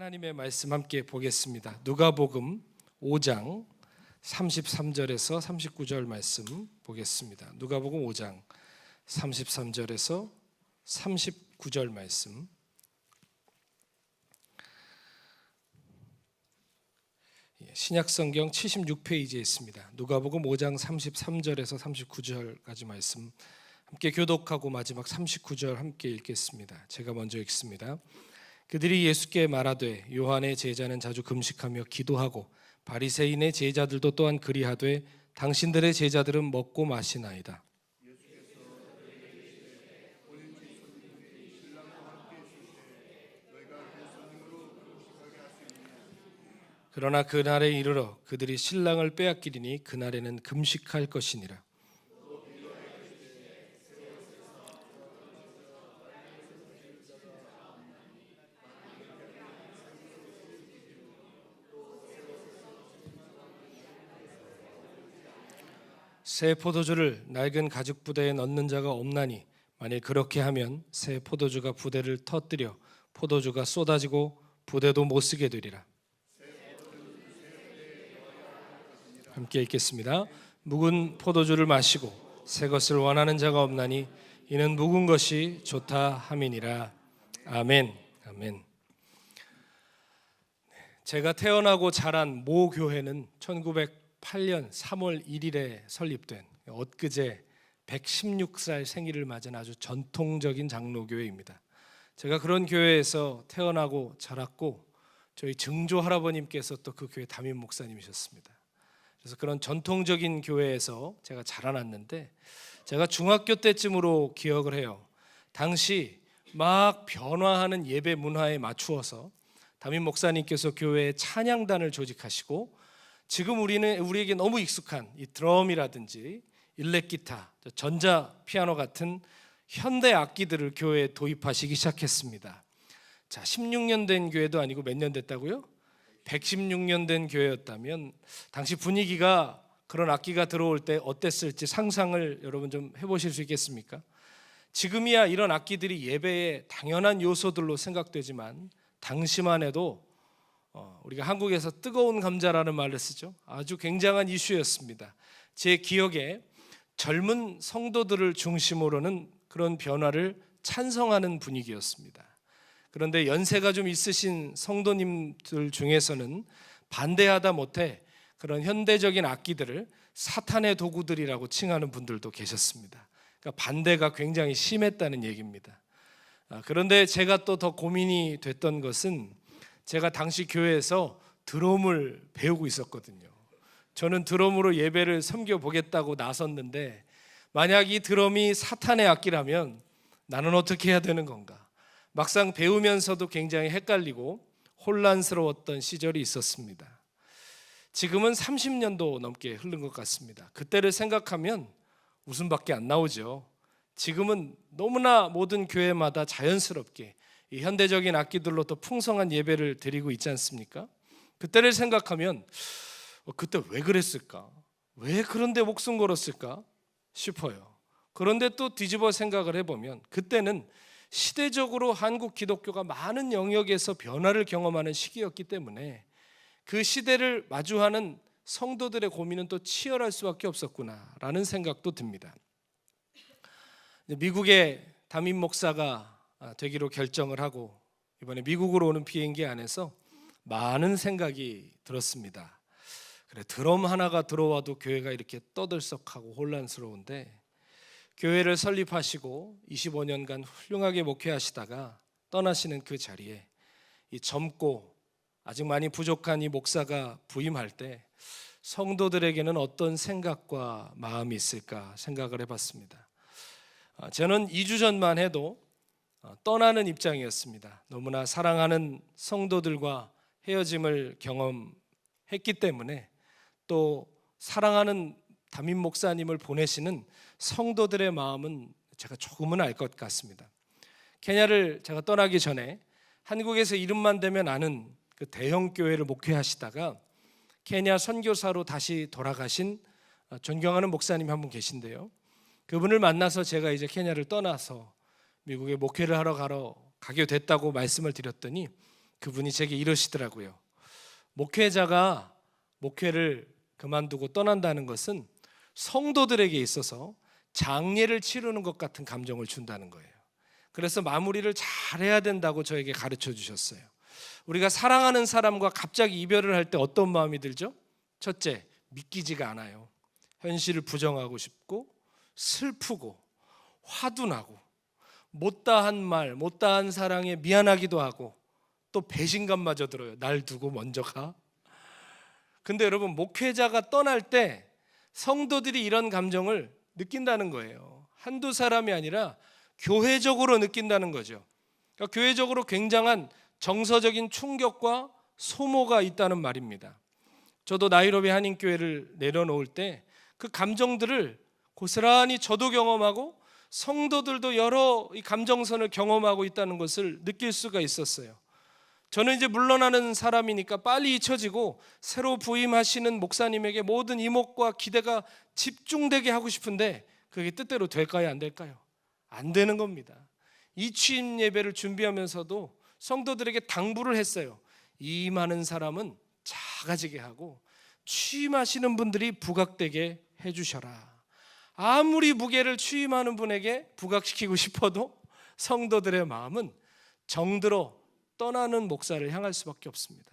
하나님의 말씀 함께 보겠습니다. 누가복음 5장 33절에서 39절 말씀 보겠습니다. 누가복음 5장 33절에서 39절 말씀. 신약성경 76페이지에 있습니다. 누가복음 5장 33절에서 39절까지 말씀 함께 교독하고 마지막 39절 함께 읽겠습니다. 제가 먼저 읽습니다. 그들이 예수께 말하되 요한의 제자는 자주 금식하며 기도하고 바리새인의 제자들도 또한 그리하되 당신들의 제자들은 먹고 마시나이다. 그러나 그날에 이르러 그들이 신랑을 빼앗기리니 그날에는 금식할 것이니라. 새 포도주를 낡은 가죽 부대에 넣는 자가 없나니 만일 그렇게 하면 새 포도주가 부대를 터뜨려 포도주가 쏟아지고 부대도 못 쓰게 되리라. 함께 읽겠습니다. 묵은 포도주를 마시고 새 것을 원하는 자가 없나니 이는 묵은 것이 좋다 함이니라. 아멘. 아멘. 제가 태어나고 자란 모 교회는 1908년 3월 1일에 설립된 엊그제 116살 생일을 맞은 아주 전통적인 장로교회입니다. 제가 그런 교회에서 태어나고 자랐고 저희 증조 할아버님께서 또 그 교회 담임 목사님이셨습니다. 그래서 그런 전통적인 교회에서 제가 자라났는데 제가 중학교 때쯤으로 기억을 해요. 당시 막 변화하는 예배 문화에 맞추어서 담임 목사님께서 교회에 찬양단을 조직하시고 지금 우리에게 너무 익숙한 이 드럼이라든지 일렉기타, 전자 피아노 같은 현대 악기들을 교회에 도입하시기 시작했습니다. 자, 16년 된 교회도 아니고 몇 년 됐다고요? 116년 된 교회였다면 당시 분위기가 그런 악기가 들어올 때 어땠을지 상상을 여러분 좀 해보실 수 있겠습니까? 지금이야 이런 악기들이 예배의 당연한 요소들로 생각되지만 당시만 해도 우리가 한국에서 뜨거운 감자라는 말을 쓰죠. 아주 굉장한 이슈였습니다. 제 기억에 젊은 성도들을 중심으로는 그런 변화를 찬성하는 분위기였습니다. 그런데 연세가 좀 있으신 성도님들 중에서는 반대하다 못해 그런 현대적인 악기들을 사탄의 도구들이라고 칭하는 분들도 계셨습니다. 그러니까 반대가 굉장히 심했다는 얘기입니다. 그런데 제가 또 더 고민이 됐던 것은 제가 당시 교회에서 드럼을 배우고 있었거든요. 저는 드럼으로 예배를 섬겨보겠다고 나섰는데 만약 이 드럼이 사탄의 악기라면 나는 어떻게 해야 되는 건가? 막상 배우면서도 굉장히 헷갈리고 혼란스러웠던 시절이 있었습니다. 지금은 30년도 넘게 흐른 것 같습니다. 그때를 생각하면 웃음밖에 안 나오죠. 지금은 너무나 모든 교회마다 자연스럽게 이 현대적인 악기들로 또 풍성한 예배를 드리고 있지 않습니까? 그때를 생각하면 그때 왜 그랬을까? 왜 그런데 목숨 걸었을까? 싶어요. 그런데 또 뒤집어 생각을 해보면 그때는 시대적으로 한국 기독교가 많은 영역에서 변화를 경험하는 시기였기 때문에 그 시대를 마주하는 성도들의 고민은 또 치열할 수밖에 없었구나라는 생각도 듭니다. 미국의 담임 목사가 되기로 결정을 하고 이번에 미국으로 오는 비행기 안에서 많은 생각이 들었습니다. 그래, 드럼 하나가 들어와도 교회가 이렇게 떠들썩하고 혼란스러운데 교회를 설립하시고 25년간 훌륭하게 목회하시다가 떠나시는 그 자리에 이 젊고 아직 많이 부족한 이 목사가 부임할 때 성도들에게는 어떤 생각과 마음이 있을까 생각을 해봤습니다. 저는 2주 전만 해도 떠나는 입장이었습니다. 너무나 사랑하는 성도들과 헤어짐을 경험했기 때문에 또 사랑하는 담임 목사님을 보내시는 성도들의 마음은 제가 조금은 알 것 같습니다. 케냐를 제가 떠나기 전에 한국에서 이름만 대면 아는 그 대형 교회를 목회하시다가 케냐 선교사로 다시 돌아가신 존경하는 목사님 한 분 계신데요. 그분을 만나서 제가 이제 케냐를 떠나서 미국에 목회를 하러 가게 됐다고 말씀을 드렸더니 그분이 제게 이러시더라고요. 목회자가 목회를 그만두고 떠난다는 것은 성도들에게 있어서 장례를 치르는 것 같은 감정을 준다는 거예요. 그래서 마무리를 잘해야 된다고 저에게 가르쳐 주셨어요. 우리가 사랑하는 사람과 갑자기 이별을 할 때 어떤 마음이 들죠? 첫째, 믿기지가 않아요. 현실을 부정하고 싶고 슬프고 화도 나고 못다한 말, 못다한 사랑에 미안하기도 하고 또 배신감마저 들어요. 날 두고 먼저 가. 근데 여러분, 목회자가 떠날 때 성도들이 이런 감정을 느낀다는 거예요. 한두 사람이 아니라 교회적으로 느낀다는 거죠. 그러니까 교회적으로 굉장한 정서적인 충격과 소모가 있다는 말입니다. 저도 나이로비 한인교회를 내려놓을 때 그 감정들을 고스란히 저도 경험하고 성도들도 여러 이 감정선을 경험하고 있다는 것을 느낄 수가 있었어요. 저는 이제 물러나는 사람이니까 빨리 잊혀지고 새로 부임하시는 목사님에게 모든 이목과 기대가 집중되게 하고 싶은데 그게 뜻대로 될까요? 안 될까요? 안 되는 겁니다. 이 취임 예배를 준비하면서도 성도들에게 당부를 했어요. 이 많은 사람은 작아지게 하고 취임하시는 분들이 부각되게 해주셔라. 아무리 무게를 취임하는 분에게 부각시키고 싶어도 성도들의 마음은 정들어 떠나는 목사를 향할 수밖에 없습니다.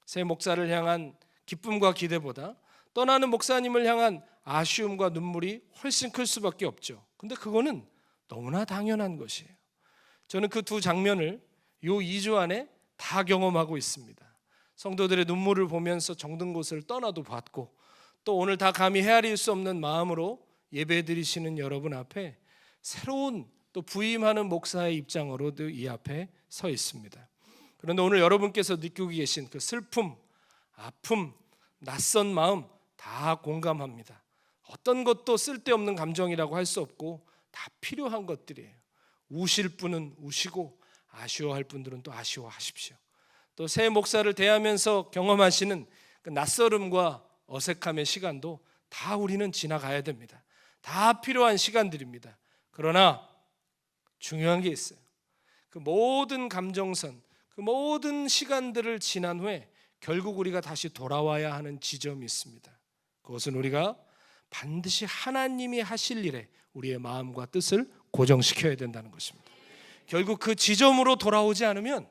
새 목사를 향한 기쁨과 기대보다 떠나는 목사님을 향한 아쉬움과 눈물이 훨씬 클 수밖에 없죠. 근데 그거는 너무나 당연한 것이에요. 저는 그 두 장면을 요 2주 안에 다 경험하고 있습니다. 성도들의 눈물을 보면서 정든 곳을 떠나도 봤고, 또 오늘 다 감히 헤아릴 수 없는 마음으로 예배드리시는 여러분 앞에 새로운 또 부임하는 목사의 입장으로도 이 앞에 서 있습니다. 그런데 오늘 여러분께서 느끼고 계신 그 슬픔, 아픔, 낯선 마음 다 공감합니다. 어떤 것도 쓸데없는 감정이라고 할 수 없고 다 필요한 것들이에요. 우실 분은 우시고 아쉬워할 분들은 또 아쉬워하십시오. 또 새 목사를 대하면서 경험하시는 그 낯설음과 어색함의 시간도 다 우리는 지나가야 됩니다. 다 필요한 시간들입니다. 그러나 중요한 게 있어요. 그 모든 감정선, 그 모든 시간들을 지난 후에 결국 우리가 다시 돌아와야 하는 지점이 있습니다. 그것은 우리가 반드시 하나님이 하실 일에 우리의 마음과 뜻을 고정시켜야 된다는 것입니다. 결국 그 지점으로 돌아오지 않으면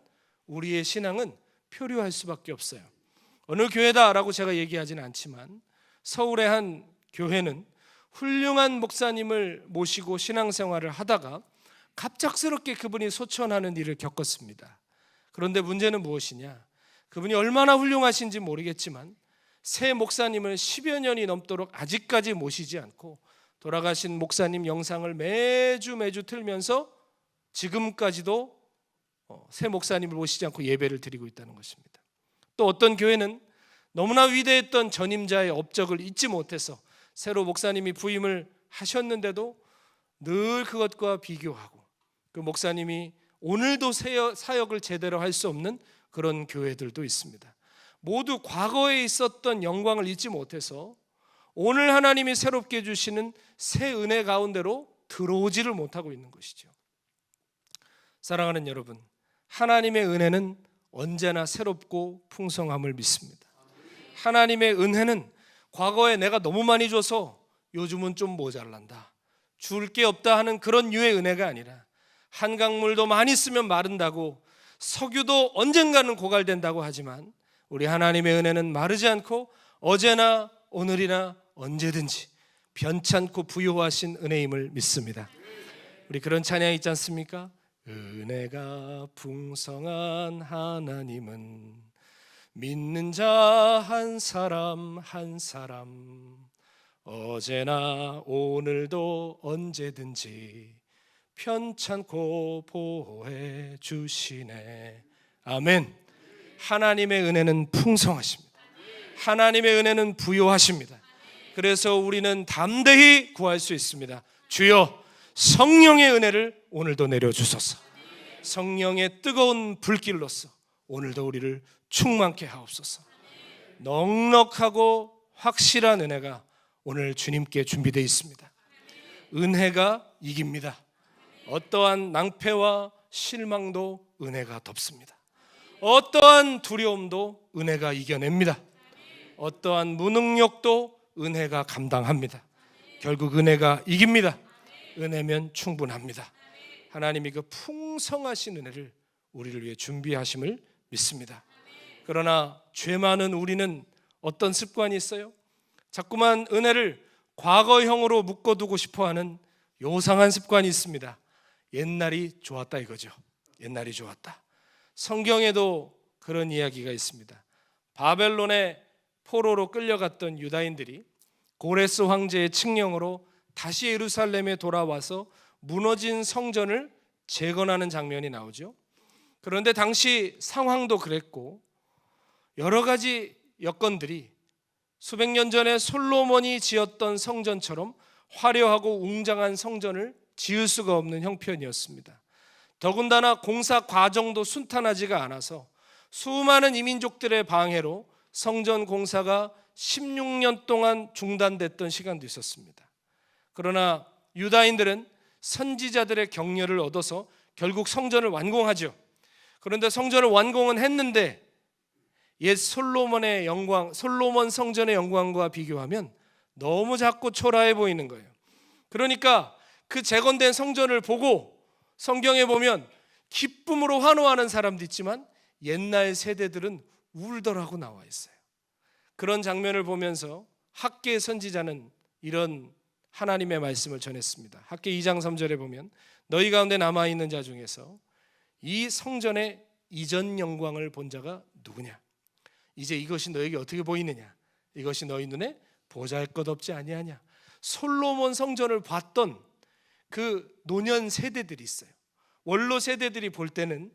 우리의 신앙은 표류할 수밖에 없어요. 어느 교회다라고 제가 얘기하지는 않지만 서울의 한 교회는 훌륭한 목사님을 모시고 신앙생활을 하다가 갑작스럽게 그분이 소천하는 일을 겪었습니다. 그런데 문제는 무엇이냐? 그분이 얼마나 훌륭하신지 모르겠지만 새 목사님을 10여 년이 넘도록 아직까지 모시지 않고 돌아가신 목사님 영상을 매주 틀면서 지금까지도 새 목사님을 모시지 않고 예배를 드리고 있다는 것입니다. 또 어떤 교회는 너무나 위대했던 전임자의 업적을 잊지 못해서 새로 목사님이 부임을 하셨는데도 늘 그것과 비교하고 그 목사님이 오늘도 사역을 제대로 할 수 없는 그런 교회들도 있습니다. 모두 과거에 있었던 영광을 잊지 못해서 오늘 하나님이 새롭게 주시는 새 은혜 가운데로 들어오지를 못하고 있는 것이죠. 사랑하는 여러분, 하나님의 은혜는 언제나 새롭고 풍성함을 믿습니다. 하나님의 은혜는 과거에 내가 너무 많이 줘서 요즘은 좀 모자란다, 줄 게 없다 하는 그런 유의 은혜가 아니라 한강물도 많이 쓰면 마른다고 석유도 언젠가는 고갈된다고 하지만 우리 하나님의 은혜는 마르지 않고 어제나 오늘이나 언제든지 변찮고 부요하신 은혜임을 믿습니다. 우리 그런 찬양 있지 않습니까? 은혜가 풍성한 하나님은 믿는 자 한 사람 한 사람 어제나 오늘도 언제든지 편찮고 보호해 주시네. 아멘. 하나님의 은혜는 풍성하십니다. 하나님의 은혜는 부요하십니다. 그래서 우리는 담대히 구할 수 있습니다. 주여, 성령의 은혜를 오늘도 내려주소서. 성령의 뜨거운 불길로서 오늘도 우리를 충만케 하옵소서. 넉넉하고 확실한 은혜가 오늘 주님께 준비되어 있습니다. 은혜가 이깁니다. 어떠한 낭패와 실망도 은혜가 덮습니다. 어떠한 두려움도 은혜가 이겨냅니다. 어떠한 무능력도 은혜가 감당합니다. 결국 은혜가 이깁니다. 은혜면 충분합니다. 하나님이 그 풍성하신 은혜를 우리를 위해 준비하심을 믿습니다. 그러나 죄 많은 우리는 어떤 습관이 있어요? 자꾸만 은혜를 과거형으로 묶어두고 싶어하는 요상한 습관이 있습니다. 옛날이 좋았다 이거죠. 옛날이 좋았다. 성경에도 그런 이야기가 있습니다. 바벨론의 포로로 끌려갔던 유다인들이 고레스 황제의 칙령으로 다시 예루살렘에 돌아와서 무너진 성전을 재건하는 장면이 나오죠. 그런데 당시 상황도 그랬고 여러 가지 여건들이 수백 년 전에 솔로몬이 지었던 성전처럼 화려하고 웅장한 성전을 지을 수가 없는 형편이었습니다. 더군다나 공사 과정도 순탄하지가 않아서 수많은 이민족들의 방해로 성전 공사가 16년 동안 중단됐던 시간도 있었습니다. 그러나 유다인들은 선지자들의 격려를 얻어서 결국 성전을 완공하죠. 그런데 성전을 완공은 했는데 옛 솔로몬의 영광, 솔로몬 성전의 영광과 비교하면 너무 작고 초라해 보이는 거예요. 그러니까 그 재건된 성전을 보고 성경에 보면 기쁨으로 환호하는 사람도 있지만 옛날 세대들은 울더라고 나와 있어요. 그런 장면을 보면서 학개 선지자는 이런 하나님의 말씀을 전했습니다. 학개 2장 3절에 보면 너희 가운데 남아있는 자 중에서 이 성전의 이전 영광을 본 자가 누구냐? 이제 이것이 너에게 어떻게 보이느냐? 이것이 너희 눈에 보잘것없지 아니하냐? 솔로몬 성전을 봤던 그 노년 세대들이 있어요. 원로 세대들이 볼 때는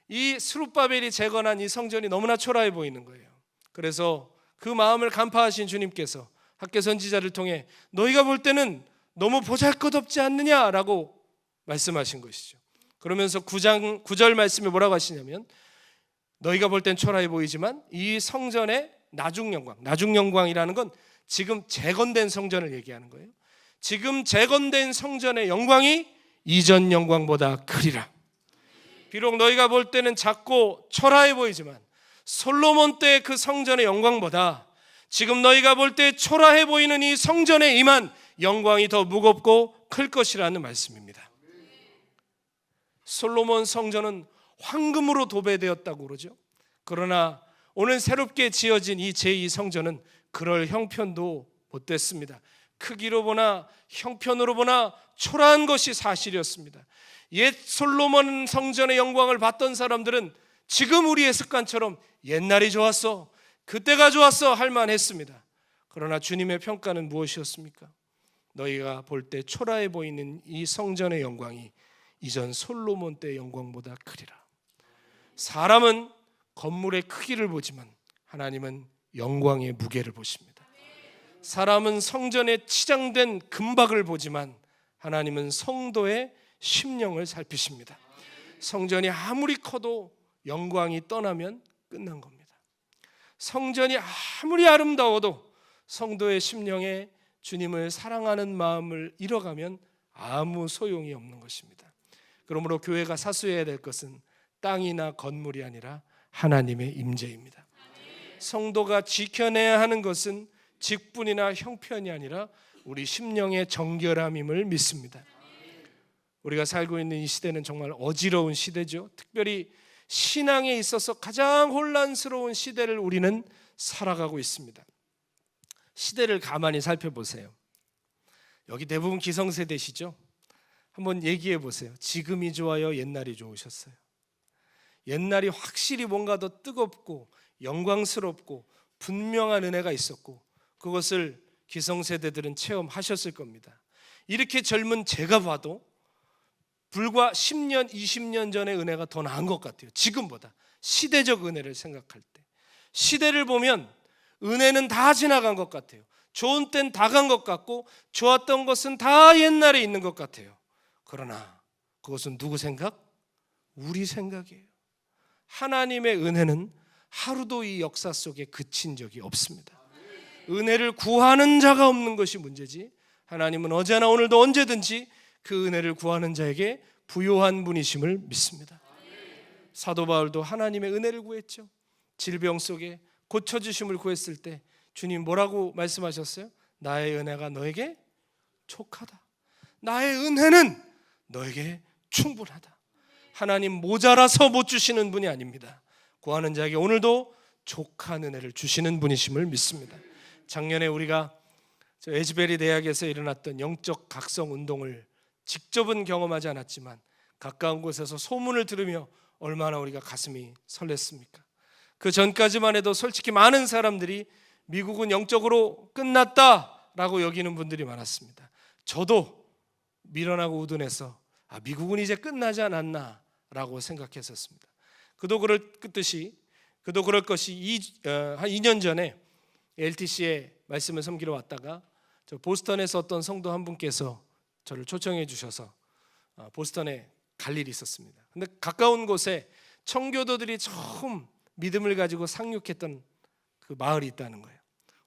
이 스룹바벨이 재건한 이 성전이 너무나 초라해 보이는 거예요. 그래서 그 마음을 간파하신 주님께서 학개 선지자를 통해 너희가 볼 때는 너무 보잘것없지 않느냐라고 말씀하신 것이죠. 그러면서 9장 9절 말씀에 뭐라고 하시냐면 너희가 볼 땐 초라해 보이지만 이 성전의 나중 영광이라는 건 지금 재건된 성전을 얘기하는 거예요. 지금 재건된 성전의 영광이 이전 영광보다 크리라. 비록 너희가 볼 때는 작고 초라해 보이지만 솔로몬 때의 그 성전의 영광보다 지금 너희가 볼 때 초라해 보이는 이 성전에 임한 영광이 더 무겁고 클 것이라는 말씀입니다. 솔로몬 성전은 황금으로 도배되었다고 그러죠. 그러나 오늘 새롭게 지어진 이 제2성전은 그럴 형편도 못 됐습니다. 크기로 보나 형편으로 보나 초라한 것이 사실이었습니다. 옛 솔로몬 성전의 영광을 봤던 사람들은 지금 우리의 습관처럼 옛날이 좋았어, 그때가 좋았어 할 만했습니다. 그러나 주님의 평가는 무엇이었습니까? 너희가 볼 때 초라해 보이는 이 성전의 영광이 이전 솔로몬 때의 영광보다 크리라. 사람은 건물의 크기를 보지만 하나님은 영광의 무게를 보십니다. 사람은 성전에 치장된 금박을 보지만 하나님은 성도의 심령을 살피십니다. 성전이 아무리 커도 영광이 떠나면 끝난 겁니다. 성전이 아무리 아름다워도 성도의 심령에 주님을 사랑하는 마음을 잃어가면 아무 소용이 없는 것입니다. 그러므로 교회가 사수해야 될 것은 땅이나 건물이 아니라 하나님의 임재입니다. 성도가 지켜내야 하는 것은 직분이나 형편이 아니라 우리 심령의 정결함임을 믿습니다. 우리가 살고 있는 이 시대는 정말 어지러운 시대죠. 특별히 신앙에 있어서 가장 혼란스러운 시대를 우리는 살아가고 있습니다. 시대를 가만히 살펴보세요. 여기 대부분 기성세대시죠? 한번 얘기해 보세요. 지금이 좋아요? 옛날이 좋으셨어요? 옛날이 확실히 뭔가 더 뜨겁고 영광스럽고 분명한 은혜가 있었고 그것을 기성세대들은 체험하셨을 겁니다. 이렇게 젊은 제가 봐도 불과 10년, 20년 전의 은혜가 더 나은 것 같아요. 지금보다 시대적 은혜를 생각할 때 시대를 보면 은혜는 다 지나간 것 같아요. 좋은 때는 다 간 것 같고 좋았던 것은 다 옛날에 있는 것 같아요. 그러나 그것은 누구 생각? 우리 생각이에요. 하나님의 은혜는 하루도 이 역사 속에 그친 적이 없습니다. 은혜를 구하는 자가 없는 것이 문제지 하나님은 어제나 오늘도 언제든지 그 은혜를 구하는 자에게 부요한 분이심을 믿습니다. 사도 바울도 하나님의 은혜를 구했죠. 질병 속에 고쳐주심을 구했을 때 주님 뭐라고 말씀하셨어요? 나의 은혜가 너에게 족하다. 나의 은혜는 너에게 충분하다. 하나님 모자라서 못 주시는 분이 아닙니다. 구하는 자에게 오늘도 족한 은혜를 주시는 분이심을 믿습니다. 작년에 우리가 에즈베리 대학에서 일어났던 영적 각성 운동을 직접은 경험하지 않았지만 가까운 곳에서 소문을 들으며 얼마나 우리가 가슴이 설렜습니까? 그 전까지만 해도 솔직히 많은 사람들이 미국은 영적으로 끝났다라고 여기는 분들이 많았습니다. 저도 미련하고 우둔해서 미국은 이제 끝나지 않았나라고 생각했었습니다. 그도 그럴 것이 한 2년 전에 LTC에 말씀을 섬기러 왔다가 저 보스턴에서 어떤 성도 한 분께서 저를 초청해 주셔서 보스턴에 갈 일이 있었습니다. 근데 가까운 곳에 청교도들이 처음 믿음을 가지고 상륙했던 그 마을이 있다는 거예요.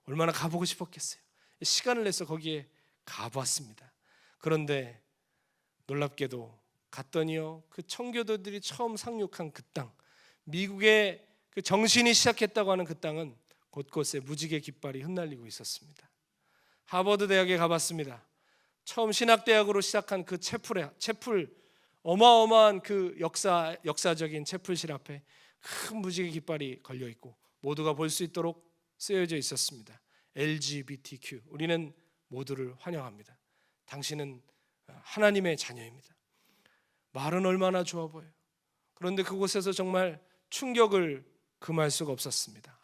얼마나 가보고 싶었겠어요. 시간을 내서 거기에 가봤습니다. 그런데 놀랍게도 갔더니요, 그 청교도들이 처음 상륙한 그 땅, 미국의 그 정신이 시작했다고 하는 그 땅은 곳곳에 무지개 깃발이 흩날리고 있었습니다. 하버드 대학에 가봤습니다. 처음 신학대학으로 시작한 그 채플 어마어마한 그 역사적인 채플실 앞에 큰 무지개 깃발이 걸려 있고 모두가 볼 수 있도록 쓰여져 있었습니다. LGBTQ, 우리는 모두를 환영합니다. 당신은 하나님의 자녀입니다. 말은 얼마나 좋아 보여요. 그런데 그곳에서 정말 충격을 금할 수가 없었습니다.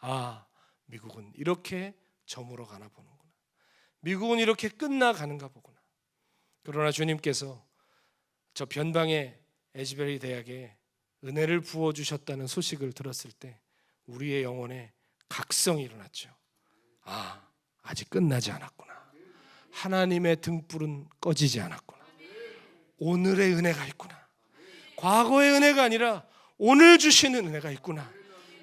미국은 이렇게 저물어 가나 보는구나. 미국은 이렇게 끝나가는가 보구나. 그러나 주님께서 저 변방의 에즈베리 대학에 은혜를 부어주셨다는 소식을 들었을 때 우리의 영혼에 각성이 일어났죠. 아직 끝나지 않았구나. 하나님의 등불은 꺼지지 않았구나. 오늘의 은혜가 있구나. 과거의 은혜가 아니라 오늘 주시는 은혜가 있구나.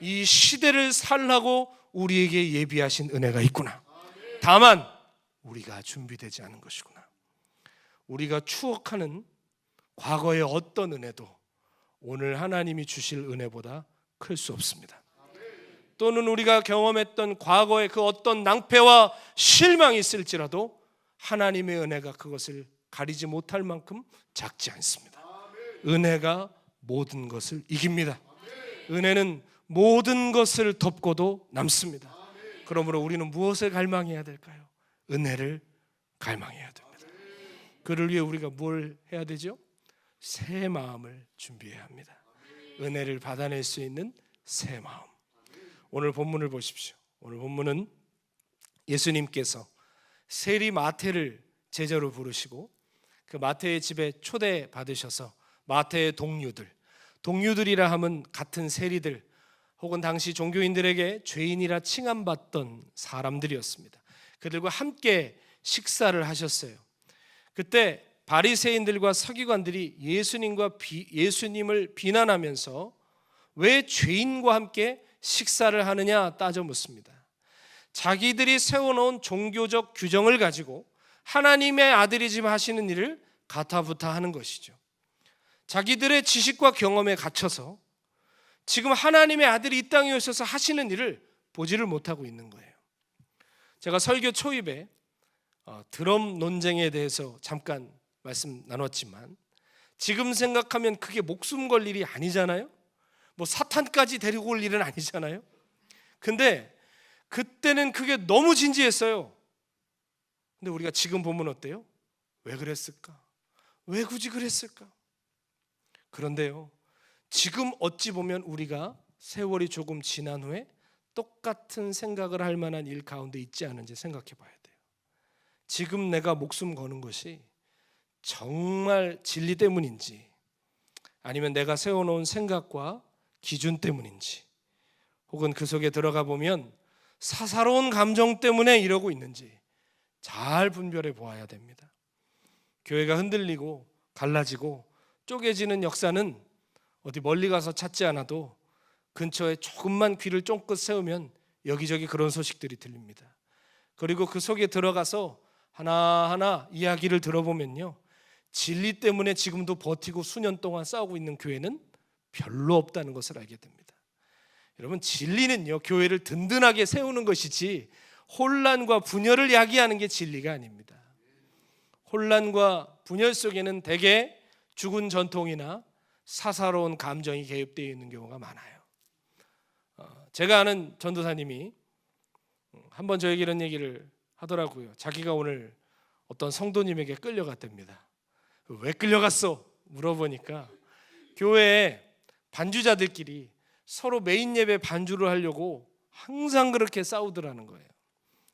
이 시대를 살라고 우리에게 예비하신 은혜가 있구나. 다만 우리가 준비되지 않은 것이구나. 우리가 추억하는 과거의 어떤 은혜도 오늘 하나님이 주실 은혜보다 클 수 없습니다. 또는 우리가 경험했던 과거의 그 어떤 낭패와 실망이 있을지라도 하나님의 은혜가 그것을 가리지 못할 만큼 작지 않습니다. 은혜가 모든 것을 이깁니다. 은혜는 모든 것을 덮고도 남습니다. 그러므로 우리는 무엇을 갈망해야 될까요? 은혜를 갈망해야 됩니다. 그를 위해 우리가 뭘 해야 되죠? 새 마음을 준비해야 합니다. 은혜를 받아낼 수 있는 새 마음. 오늘 본문을 보십시오. 오늘 본문은 예수님께서 세리 마태를 제자로 부르시고 그 마태의 집에 초대 받으셔서 마태의 동료들이라 하면 같은 세리들 혹은 당시 종교인들에게 죄인이라 칭함받던 사람들이었습니다. 그들과 함께 식사를 하셨어요. 그때 바리새인들과 서기관들이 예수님을 비난하면서 왜 죄인과 함께 식사를 하느냐 따져 묻습니다. 자기들이 세워놓은 종교적 규정을 가지고 하나님의 아들이지만 하시는 일을 가타부타 하는 것이죠. 자기들의 지식과 경험에 갇혀서 지금 하나님의 아들이 이 땅에 오셔서 하시는 일을 보지를 못하고 있는 거예요. 제가 설교 초입에 드럼 논쟁에 대해서 잠깐 말씀 나눴지만 지금 생각하면 그게 목숨 걸 일이 아니잖아요. 뭐 사탄까지 데리고 올 일은 아니잖아요. 근데 그때는 그게 너무 진지했어요. 근데 우리가 지금 보면 어때요? 왜 그랬을까? 왜 굳이 그랬을까? 그런데요, 지금 어찌 보면 우리가 세월이 조금 지난 후에 똑같은 생각을 할 만한 일 가운데 있지 않은지 생각해 봐야 돼요. 지금 내가 목숨 거는 것이 정말 진리 때문인지 아니면 내가 세워놓은 생각과 기준 때문인지 혹은 그 속에 들어가 보면 사사로운 감정 때문에 이러고 있는지 잘 분별해 보아야 됩니다. 교회가 흔들리고 갈라지고 쪼개지는 역사는 어디 멀리 가서 찾지 않아도 근처에 조금만 귀를 쫑긋 세우면 여기저기 그런 소식들이 들립니다. 그리고 그 속에 들어가서 하나하나 이야기를 들어보면요, 진리 때문에 지금도 버티고 수년 동안 싸우고 있는 교회는 별로 없다는 것을 알게 됩니다. 여러분, 진리는요, 교회를 든든하게 세우는 것이지 혼란과 분열을 야기하는 게 진리가 아닙니다. 혼란과 분열 속에는 대개 죽은 전통이나 사사로운 감정이 개입되어 있는 경우가 많아요. 제가 아는 전도사님이 한번 저에게 이런 얘기를 하더라고요. 자기가 오늘 어떤 성도님에게 끌려갔답니다. 왜 끌려갔어? 물어보니까 교회에 반주자들끼리 서로 메인 예배 반주를 하려고 항상 그렇게 싸우더라는 거예요.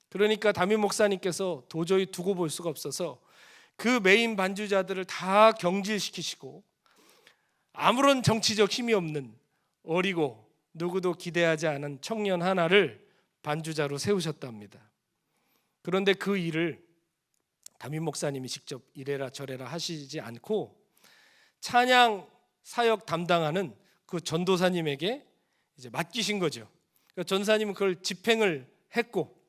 그러니까 담임 목사님께서 도저히 두고 볼 수가 없어서 그 메인 반주자들을 다 경질시키시고 아무런 정치적 힘이 없는 어리고 누구도 기대하지 않은 청년 하나를 반주자로 세우셨답니다. 그런데 그 일을 담임 목사님이 직접 이래라 저래라 하시지 않고 찬양 사역 담당하는 그 전도사님에게 이제 맡기신 거죠. 그러니까 전사님은 그걸 집행을 했고,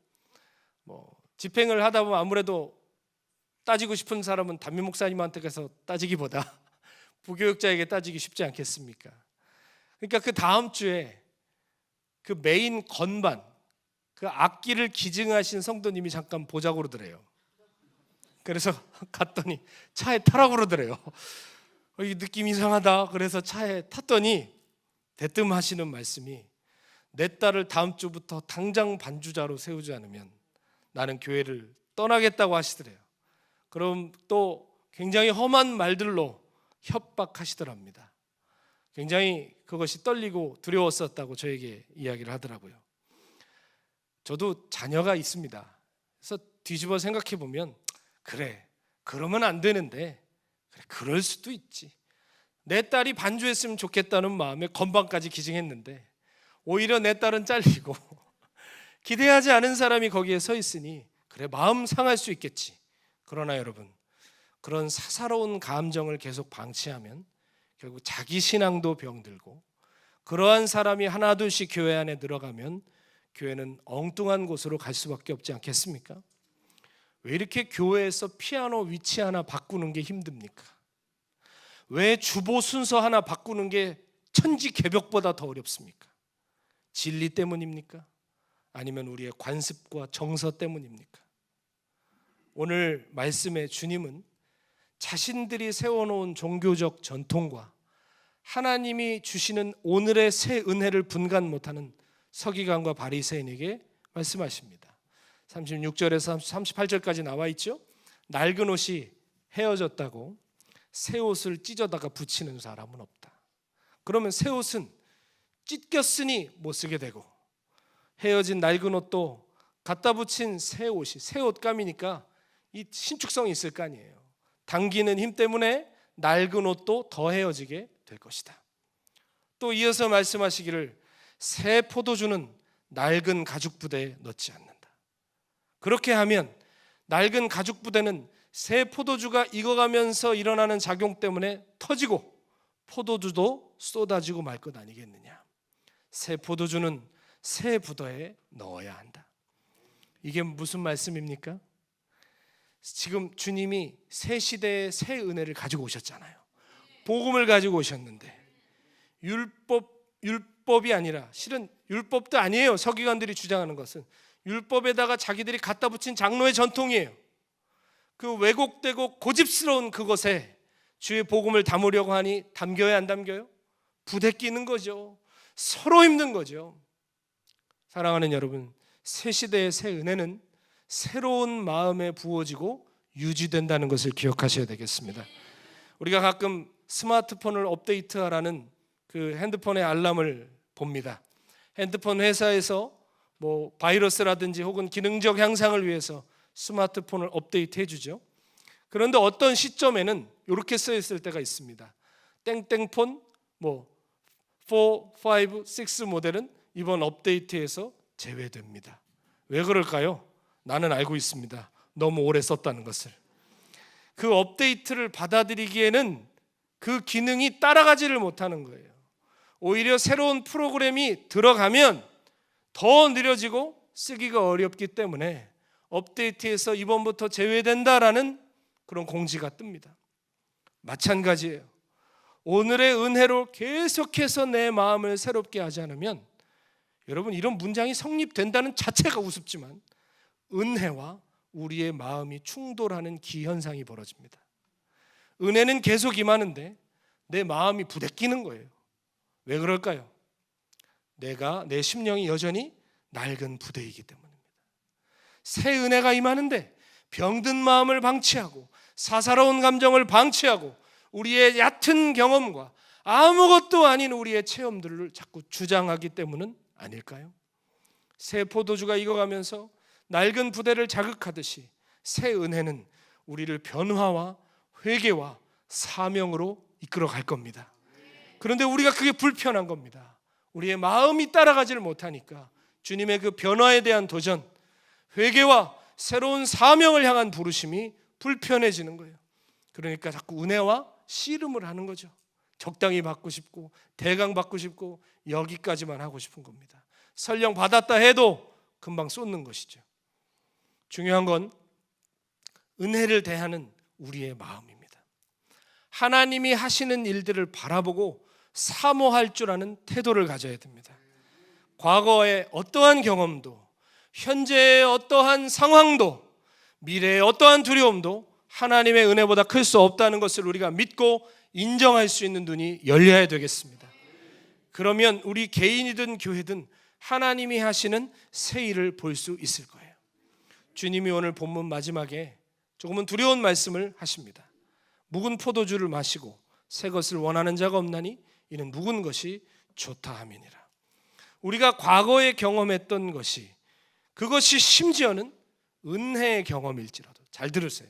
집행을 하다 보면 아무래도 따지고 싶은 사람은 담임 목사님한테 가서 따지기보다 부교육자에게 따지기 쉽지 않겠습니까? 그러니까 그 다음 주에 그 메인 건반, 그 악기를 기증하신 성도님이 잠깐 보자고 그러더래요. 그래서 갔더니 차에 타라고 그러더래요. 이 느낌 이상하다. 그래서 차에 탔더니 대뜸 하시는 말씀이, 내 딸을 다음 주부터 당장 반주자로 세우지 않으면 나는 교회를 떠나겠다고 하시더래요. 그럼 또 굉장히 험한 말들로 협박하시더랍니다. 굉장히 그것이 떨리고 두려웠었다고 저에게 이야기를 하더라고요. 저도 자녀가 있습니다. 그래서 뒤집어 생각해 보면, 그래, 그러면 안 되는데, 그래, 그럴 수도 있지. 내 딸이 반주했으면 좋겠다는 마음에 건반까지 기증했는데 오히려 내 딸은 잘리고 기대하지 않은 사람이 거기에 서 있으니 그래, 마음 상할 수 있겠지. 그러나 여러분, 그런 사사로운 감정을 계속 방치하면 결국 자기 신앙도 병들고, 그러한 사람이 하나둘씩 교회 안에 들어가면 교회는 엉뚱한 곳으로 갈 수밖에 없지 않겠습니까? 왜 이렇게 교회에서 피아노 위치 하나 바꾸는 게 힘듭니까? 왜 주보 순서 하나 바꾸는 게 천지개벽보다 더 어렵습니까? 진리 때문입니까? 아니면 우리의 관습과 정서 때문입니까? 오늘 말씀의 주님은 자신들이 세워놓은 종교적 전통과 하나님이 주시는 오늘의 새 은혜를 분간 못하는 서기관과 바리새인에게 말씀하십니다. 36절에서 38절까지 나와 있죠. 낡은 옷이 헤어졌다고 새 옷을 찢어다가 붙이는 사람은 없다. 그러면 새 옷은 찢겼으니 못 쓰게 되고, 헤어진 낡은 옷도 갖다 붙인 새 옷이, 새 옷감이니까 이 신축성이 있을 거 아니에요. 당기는 힘 때문에 낡은 옷도 더 헤어지게 될 것이다. 또 이어서 말씀하시기를, 새 포도주는 낡은 가죽 부대에 넣지 않는다. 그렇게 하면 낡은 가죽 부대는 새 포도주가 익어가면서 일어나는 작용 때문에 터지고 포도주도 쏟아지고 말 것 아니겠느냐. 새 포도주는 새 부대에 넣어야 한다. 이게 무슨 말씀입니까? 지금 주님이 새 시대의 새 은혜를 가지고 오셨잖아요. 복음을 가지고 오셨는데 율법이 아니라, 실은 율법도 아니에요. 서기관들이 주장하는 것은 율법에다가 자기들이 갖다 붙인 장로의 전통이에요. 그 왜곡되고 고집스러운 그것에 주의 복음을 담으려고 하니 담겨야 안 담겨요? 부대끼는 거죠. 서로 힘든 거죠. 사랑하는 여러분, 새 시대의 새 은혜는 새로운 마음에 부어지고 유지된다는 것을 기억하셔야 되겠습니다. 우리가 가끔 스마트폰을 업데이트하라는 그 핸드폰의 알람을 봅니다. 핸드폰 회사에서 뭐 바이러스라든지 혹은 기능적 향상을 위해서 스마트폰을 업데이트 해주죠. 그런데 어떤 시점에는 이렇게 써 있을 때가 있습니다. 땡땡폰 4, 5, 6 모델은 이번 업데이트에서 제외됩니다. 왜 그럴까요? 나는 알고 있습니다. 너무 오래 썼다는 것을. 그 업데이트를 받아들이기에는 그 기능이 따라가지를 못하는 거예요. 오히려 새로운 프로그램이 들어가면 더 느려지고 쓰기가 어렵기 때문에 업데이트에서 이번부터 제외된다라는 그런 공지가 뜹니다. 마찬가지예요. 오늘의 은혜로 계속해서 내 마음을 새롭게 하지 않으면, 여러분, 이런 문장이 성립된다는 자체가 우습지만 은혜와 우리의 마음이 충돌하는 기현상이 벌어집니다. 은혜는 계속 임하는데 내 마음이 부대끼는 거예요. 왜 그럴까요? 내 심령이 여전히 낡은 부대이기 때문입니다. 새 은혜가 임하는데 병든 마음을 방치하고 사사로운 감정을 방치하고 우리의 얕은 경험과 아무것도 아닌 우리의 체험들을 자꾸 주장하기 때문은 아닐까요? 새 포도주가 익어가면서 낡은 부대를 자극하듯이 새 은혜는 우리를 변화와 회개와 사명으로 이끌어 갈 겁니다. 그런데 우리가 그게 불편한 겁니다. 우리의 마음이 따라가지를 못하니까 주님의 그 변화에 대한 도전, 회개와 새로운 사명을 향한 부르심이 불편해지는 거예요. 그러니까 자꾸 은혜와 씨름을 하는 거죠. 적당히 받고 싶고 대강 받고 싶고 여기까지만 하고 싶은 겁니다. 설령 받았다 해도 금방 쏟는 것이죠. 중요한 건 은혜를 대하는 우리의 마음입니다. 하나님이 하시는 일들을 바라보고 사모할 줄 아는 태도를 가져야 됩니다. 과거의 어떠한 경험도, 현재의 어떠한 상황도, 미래의 어떠한 두려움도 하나님의 은혜보다 클 수 없다는 것을 우리가 믿고 인정할 수 있는 눈이 열려야 되겠습니다. 그러면 우리 개인이든 교회든 하나님이 하시는 새 일을 볼 수 있을 거예요. 주님이 오늘 본문 마지막에 조금은 두려운 말씀을 하십니다. 묵은 포도주를 마시고 새 것을 원하는 자가 없나니 이는 묵은 것이 좋다 함이니라. 우리가 과거에 경험했던 것이, 그것이 심지어는 은혜의 경험일지라도, 잘 들으세요.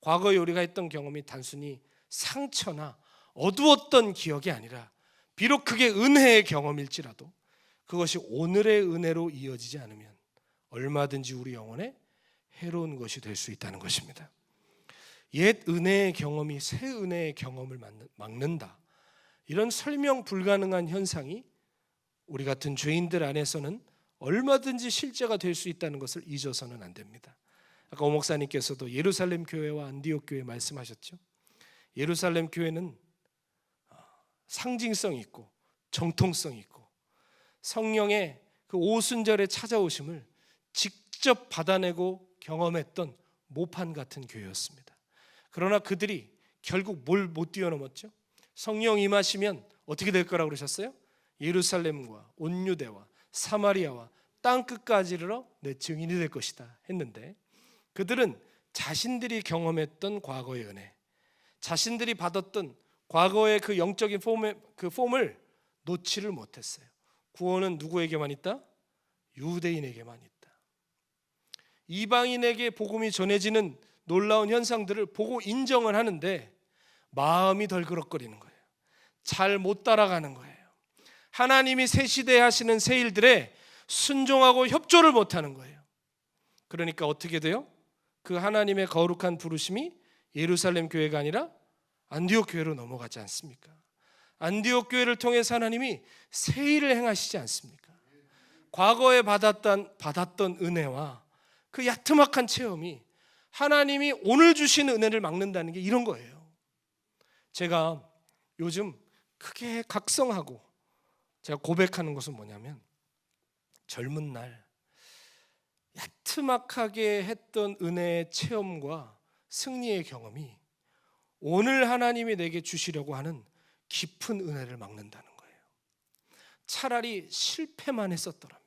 과거에 우리가 했던 경험이 단순히 상처나 어두웠던 기억이 아니라 비록 그게 은혜의 경험일지라도 그것이 오늘의 은혜로 이어지지 않으면 얼마든지 우리 영혼에 해로운 것이 될 수 있다는 것입니다. 옛 은혜의 경험이 새 은혜의 경험을 막는다, 이런 설명 불가능한 현상이 우리 같은 죄인들 안에서는 얼마든지 실제가 될 수 있다는 것을 잊어서는 안 됩니다. 아까 오 목사님께서도 예루살렘 교회와 안디옥 교회 말씀하셨죠. 예루살렘 교회는 상징성이 있고 정통성이 있고 성령의 그 오순절에 찾아오심을 직접 받아내고 경험했던 모판 같은 교회였습니다. 그러나 그들이 결국 뭘 못 뛰어넘었죠? 성령 임하시면 어떻게 될 거라고 그러셨어요? 예루살렘과 온 유대와 사마리아와 땅끝까지 이르러 내 증인이 될 것이다 했는데, 그들은 자신들이 경험했던 과거의 은혜, 자신들이 받았던 과거의 그 영적인 폼을 놓지를 못했어요. 구원은 누구에게만 있다? 유대인에게만 있다. 이방인에게 복음이 전해지는 놀라운 현상들을 보고 인정을 하는데 마음이 덜그럭거리는 거예요. 잘 못 따라가는 거예요. 하나님이 새 시대에 하시는 새 일들에 순종하고 협조를 못하는 거예요. 그러니까 어떻게 돼요? 그 하나님의 거룩한 부르심이 예루살렘 교회가 아니라 안디옥 교회로 넘어가지 않습니까? 안디옥 교회를 통해서 하나님이 새 일을 행하시지 않습니까? 과거에 받았던 은혜와 그 야트막한 체험이 하나님이 오늘 주신 은혜를 막는다는 게 이런 거예요. 제가 요즘 크게 각성하고 제가 고백하는 것은 뭐냐면, 젊은 날 야트막하게 했던 은혜의 체험과 승리의 경험이 오늘 하나님이 내게 주시려고 하는 깊은 은혜를 막는다는 거예요. 차라리 실패만 했었더라면,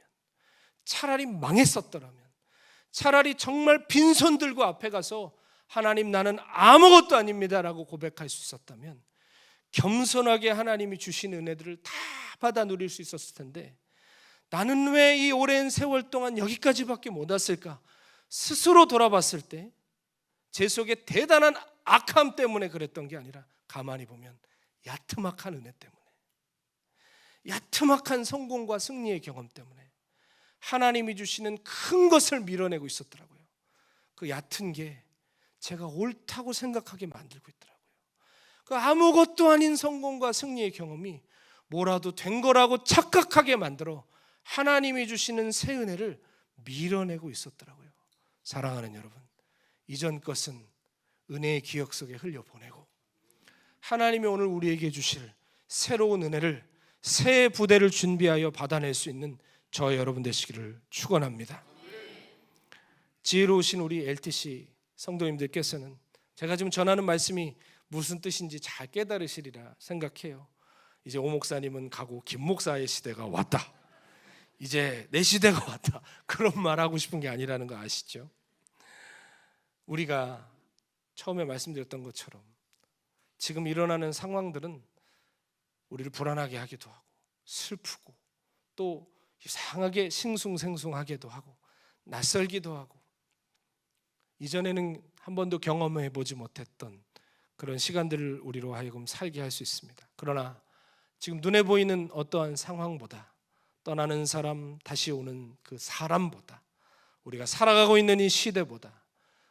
차라리 망했었더라면, 차라리 정말 빈손 들고 앞에 가서 하나님 나는 아무것도 아닙니다라고 고백할 수 있었다면 겸손하게 하나님이 주신 은혜들을 다 받아 누릴 수 있었을 텐데, 나는 왜 이 오랜 세월 동안 여기까지밖에 못 왔을까? 스스로 돌아봤을 때 제 속에 대단한 악함 때문에 그랬던 게 아니라 가만히 보면 야트막한 은혜 때문에, 야트막한 성공과 승리의 경험 때문에 하나님이 주시는 큰 것을 밀어내고 있었더라고요. 그 얕은 게 제가 옳다고 생각하게 만들고 있더라고요. 그 아무것도 아닌 성공과 승리의 경험이 뭐라도 된 거라고 착각하게 만들어 하나님이 주시는 새 은혜를 밀어내고 있었더라고요. 사랑하는 여러분, 이전 것은 은혜의 기억 속에 흘려보내고 하나님이 오늘 우리에게 주실 새로운 은혜를, 새 부대를 준비하여 받아낼 수 있는 저 여러분 되시기를 축원합니다. 지혜로우신 우리 LTC 성도님들께서는 제가 지금 전하는 말씀이 무슨 뜻인지 잘 깨달으시리라 생각해요. 이제 오 목사님은 가고 김 목사의 시대가 왔다, 이제 내 시대가 왔다, 그런 말하고 싶은 게 아니라는 거 아시죠? 우리가 처음에 말씀드렸던 것처럼 지금 일어나는 상황들은 우리를 불안하게 하기도 하고 슬프고 또 이상하게 싱숭생숭하게도 하고 낯설기도 하고 이전에는 한 번도 경험해 보지 못했던 그런 시간들을 우리로 하여금 살게 할 수 있습니다. 그러나 지금 눈에 보이는 어떠한 상황보다, 떠나는 사람 다시 오는 그 사람보다, 우리가 살아가고 있는 이 시대보다,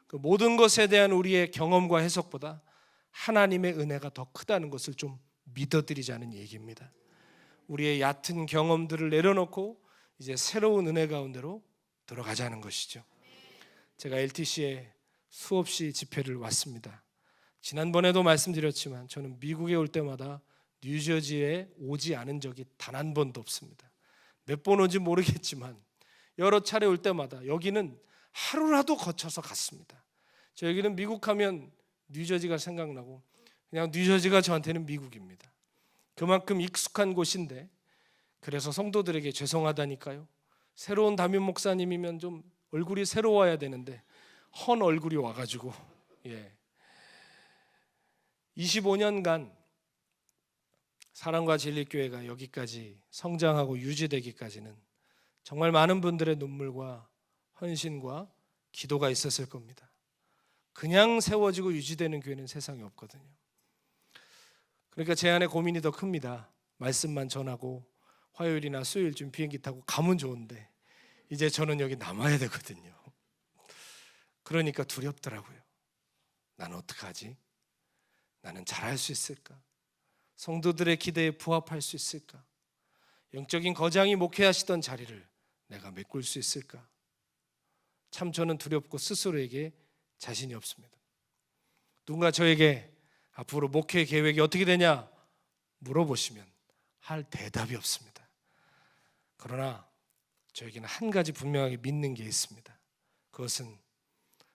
그 모든 것에 대한 우리의 경험과 해석보다 하나님의 은혜가 더 크다는 것을 좀 믿어드리자는 얘기입니다. 우리의 얕은 경험들을 내려놓고 이제 새로운 은혜 가운데로 들어가자는 것이죠. 제가 LTC에 수없이 집회를 왔습니다. 지난번에도 말씀드렸지만 저는 미국에 올 때마다 뉴저지에 오지 않은 적이 단 한 번도 없습니다. 몇 번 온지 모르겠지만 여러 차례 올 때마다 여기는 하루라도 거쳐서 갔습니다. 저에게는 미국 하면 뉴저지가 생각나고 그냥 뉴저지가 저한테는 미국입니다. 그만큼 익숙한 곳인데, 그래서 성도들에게 죄송하다니까요. 새로운 담임 목사님이면 좀 얼굴이 새로워야 되는데 헌 얼굴이 와가지고 25년간 사랑과 진리교회가 여기까지 성장하고 유지되기까지는 정말 많은 분들의 눈물과 헌신과 기도가 있었을 겁니다. 그냥 세워지고 유지되는 교회는 세상에 없거든요. 그러니까 제 안에 고민이 더 큽니다. 말씀만 전하고 화요일이나 수요일쯤 비행기 타고 가면 좋은데 이제 저는 여기 남아야 되거든요. 그러니까 두렵더라고요. 나는 어떡하지? 나는 잘할 수 있을까? 성도들의 기대에 부합할 수 있을까? 영적인 거장이 목회하시던 자리를 내가 메꿀 수 있을까? 참 저는 두렵고 스스로에게 자신이 없습니다. 누군가 저에게 앞으로 목회 계획이 어떻게 되냐 물어보시면 할 대답이 없습니다. 그러나 저에게는 한 가지 분명하게 믿는 게 있습니다. 그것은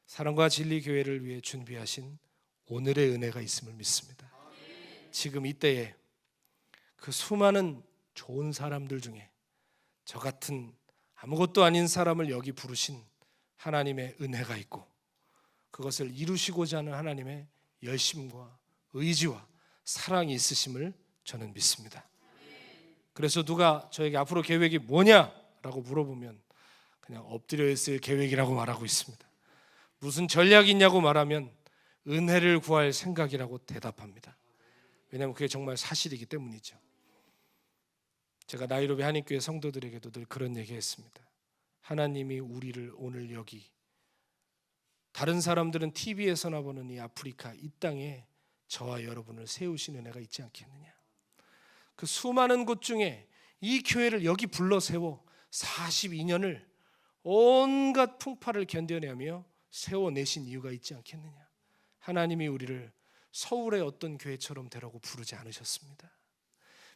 사랑과 진리 교회를 위해 준비하신 오늘의 은혜가 있음을 믿습니다. 지금 이때에 그 수많은 좋은 사람들 중에 저 같은 아무것도 아닌 사람을 여기 부르신 하나님의 은혜가 있고, 그것을 이루시고자 하는 하나님의 열심과 의지와 사랑이 있으심을 저는 믿습니다. 그래서 누가 저에게 앞으로 계획이 뭐냐라고 물어보면 그냥 엎드려 있을 계획이라고 말하고 있습니다. 무슨 전략이 있냐고 말하면 은혜를 구할 생각이라고 대답합니다. 왜냐하면 그게 정말 사실이기 때문이죠. 제가 나이로비 한인교회 성도들에게도 늘 그런 얘기했습니다. 하나님이 우리를 오늘 여기, 다른 사람들은 TV에서나 보는 이 아프리카 이 땅에 저와 여러분을 세우신 은혜가 있지 않겠느냐. 그 수많은 곳 중에 이 교회를 여기 불러 세워 42년을 온갖 풍파를 견뎌내며 세워내신 이유가 있지 않겠느냐. 하나님이 우리를 서울의 어떤 교회처럼 되라고 부르지 않으셨습니다.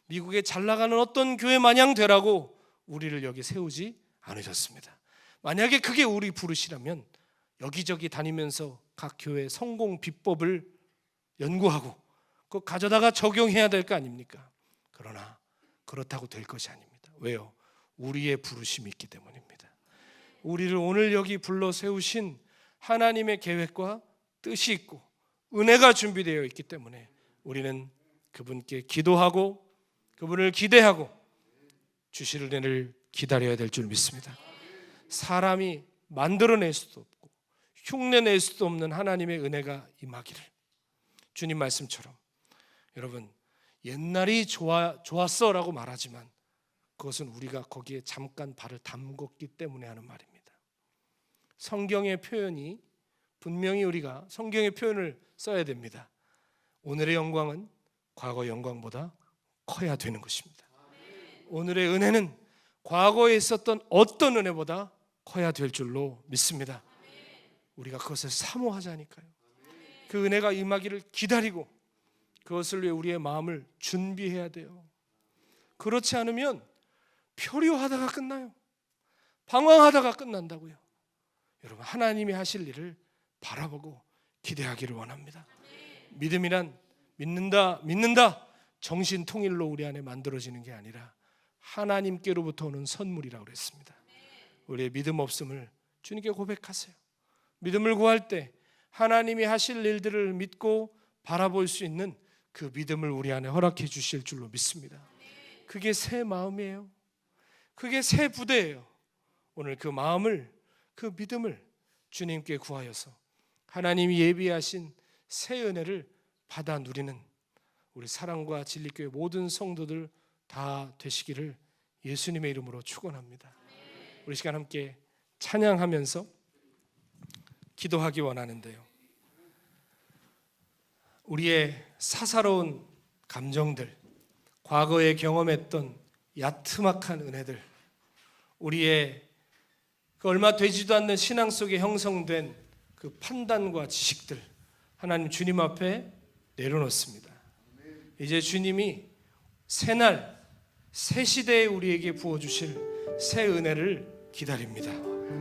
미국에 잘 나가는 어떤 교회 마냥 되라고 우리를 여기 세우지 않으셨습니다. 만약에 그게 우리 부르시라면 여기저기 다니면서 각 교회 성공 비법을 연구하고 그거 가져다가 적용해야 될 거 아닙니까? 그러나 그렇다고 될 것이 아닙니다. 왜요? 우리의 부르심이 있기 때문입니다. 우리를 오늘 여기 불러 세우신 하나님의 계획과 뜻이 있고 은혜가 준비되어 있기 때문에 우리는 그분께 기도하고 그분을 기대하고 주실 은혜를 기다려야 될 줄 믿습니다. 사람이 만들어낼 수도 없고 흉내낼 수도 없는 하나님의 은혜가 임하기를, 주님 말씀처럼 여러분 옛날이 좋았어 라고 말하지만 그것은 우리가 거기에 잠깐 발을 담궜기 때문에 하는 말입니다. 성경의 표현이 분명히 우리가 성경의 표현을 써야 됩니다. 오늘의 영광은 과거 영광보다 커야 되는 것입니다. 오늘의 은혜는 과거에 있었던 어떤 은혜보다 커야 될 줄로 믿습니다. 우리가 그것을 사모하자니까요. 그 은혜가 임하기를 기다리고 그것을 위해 우리의 마음을 준비해야 돼요. 그렇지 않으면 표류하다가 끝나요. 방황하다가 끝난다고요. 여러분, 하나님이 하실 일을 바라보고 기대하기를 원합니다. 믿음이란 믿는다 정신 통일로 우리 안에 만들어지는 게 아니라 하나님께로부터 오는 선물이라고 그랬습니다. 우리의 믿음 없음을 주님께 고백하세요. 믿음을 구할 때 하나님이 하실 일들을 믿고 바라볼 수 있는 그 믿음을 우리 안에 허락해 주실 줄로 믿습니다. 그게 새 마음이에요. 그게 새 부대예요. 오늘 그 마음을, 그 믿음을 주님께 구하여서 하나님이 예비하신 새 은혜를 받아 누리는 우리 사랑과 진리교회 모든 성도들 다 되시기를 예수님의 이름으로 축원합니다. 우리 시간 함께 찬양하면서 기도하기 원하는데요. 우리의 사사로운 감정들, 과거에 경험했던 야트막한 은혜들, 우리의 그 얼마 되지도 않는 신앙 속에 형성된 그 판단과 지식들, 하나님 주님 앞에 내려놓습니다. 이제 주님이 새날, 새 시대에 우리에게 부어주실 새 은혜를 기다립니다.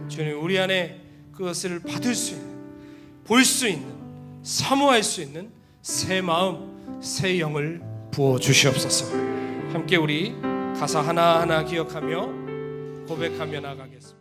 주님, 우리 안에 그것을 받을 수 있는, 볼 수 있는, 사모할 수 있는 새 마음, 새 영을 부어주시옵소서. 함께 우리 가사 하나하나 기억하며 고백하며 나가겠습니다.